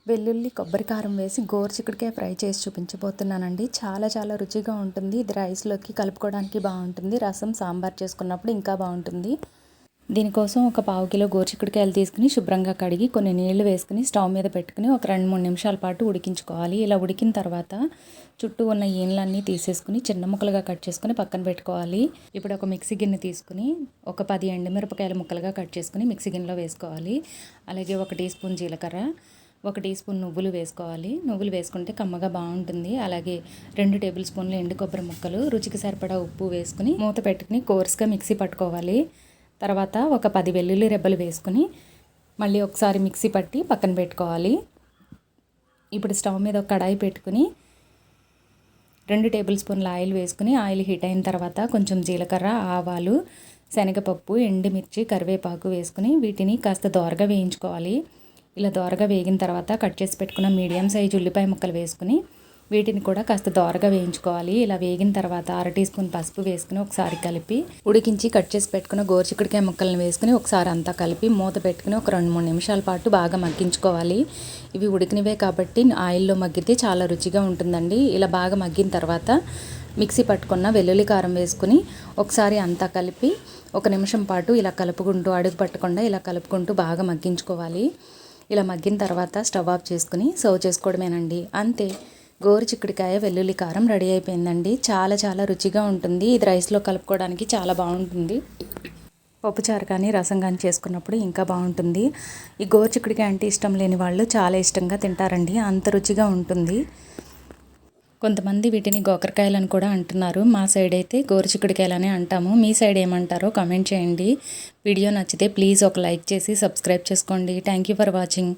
వెల్లుల్లి కొబ్బరి కారం వేసి గోరుచిక్కుడుకాయ ఫ్రై చేసి చూపించబోతున్నానండి. చాలా రుచిగా ఉంటుంది. ఇది రైస్లోకి కలుపుకోవడానికి బాగుంటుంది. రసం సాంబార్ చేసుకున్నప్పుడు ఇంకా బాగుంటుంది. దీనికోసం ఒక పావు కిలో గోరుచిక్కుడుకాయలు తీసుకుని శుభ్రంగా కడిగి కొన్ని నీళ్లు వేసుకుని స్టవ్ మీద పెట్టుకుని ఒక 2-3 నిమిషాల పాటు ఉడికించుకోవాలి. ఇలా ఉడికిన తర్వాత చుట్టూ ఉన్న ఈనెలన్నీ తీసేసుకుని చిన్న ముక్కలుగా కట్ చేసుకుని పక్కన పెట్టుకోవాలి. ఇప్పుడు ఒక మిక్సీ గిన్నె తీసుకుని ఒక 10 ఎండుమిరపకాయల ముక్కలుగా కట్ చేసుకుని మిక్సీ గిన్నెలో వేసుకోవాలి. అలాగే 1 టీ స్పూన్ జీలకర్ర, 1 టీ స్పూన్ నువ్వులు వేసుకోవాలి. నువ్వులు వేసుకుంటే కమ్మగా బాగుంటుంది. అలాగే 2 టేబుల్ స్పూన్లు ఎండు కొబ్బరి ముక్కలు, రుచికి సరిపడా ఉప్పు వేసుకుని మూత పెట్టుకుని కోర్స్గా మిక్సీ పట్టుకోవాలి. తర్వాత ఒక 10 వెల్లుల్లి రెబ్బలు వేసుకుని మళ్ళీ ఒకసారి మిక్సీ పట్టి పక్కన పెట్టుకోవాలి. ఇప్పుడు స్టవ్ మీద ఒక కడాయి పెట్టుకుని 2 టేబుల్ స్పూన్ల ఆయిల్ వేసుకుని ఆయిల్ హీట్ అయిన తర్వాత కొంచెం జీలకర్ర, ఆవాలు, శనగపప్పు, ఎండుమిర్చి, కరివేపాకు వేసుకుని వీటిని కాస్త దోరగా వేయించుకోవాలి. ఇలా దోరగా వేగిన తర్వాత కట్ చేసి పెట్టుకున్న మీడియం సైజు ఉల్లిపాయ ముక్కలు వేసుకుని వీటిని కూడా కాస్త దోరగా వేయించుకోవాలి. ఇలా వేగిన తర్వాత 1/2 టీ స్పూన్ పసుపు వేసుకుని ఒకసారి కలిపి ఉడికించి కట్ చేసి పెట్టుకున్న గోరుచిక్కుడుకాయ ముక్కలను వేసుకుని ఒకసారి అంతా కలిపి మూత పెట్టుకుని ఒక 2-3 నిమిషాల పాటు బాగా మగ్గించుకోవాలి. ఇవి ఉడికినవే కాబట్టి ఆయిల్లో మగ్గితే చాలా రుచిగా ఉంటుందండి. ఇలా బాగా మగ్గిన తర్వాత మిక్సీ పట్టుకున్న వెల్లుల్లి కారం వేసుకుని ఒకసారి అంతా కలిపి 1 నిమిషం పాటు ఇలా కలుపుకుంటూ అడుగు పట్టకుండా ఇలా కలుపుకుంటూ బాగా మగ్గించుకోవాలి. ఇలా మగ్గిన తర్వాత స్టవ్ ఆఫ్ చేసుకుని సర్వ్ చేసుకోవడమేనండి. అంతే, గోరుచిక్కుడుకాయ వెల్లుల్లి కారం రెడీ అయిపోయిందండి. చాలా రుచిగా ఉంటుంది. ఇది రైస్లో కలుపుకోవడానికి చాలా బాగుంటుంది. పప్పుచారు కానీ రసం కానీ చేసుకున్నప్పుడు ఇంకా బాగుంటుంది. ఈ గోరుచిక్కుడుకాయ అంటే ఇష్టం లేని వాళ్ళు చాలా ఇష్టంగా తింటారండి. అంత రుచిగా ఉంటుంది. కొంతమంది వీటిని గోకరకాయలని కూడా అంటున్నారు. మా సైడ్ అయితే గోరుచిక్కుడుకాయలనే అంటాము. మీ సైడ్ ఏమంటారో కామెంట్ చేయండి. వీడియో నచ్చితే ప్లీజ్ ఒక లైక్ చేసి సబ్స్క్రైబ్ చేసుకోండి. Thank you for watching.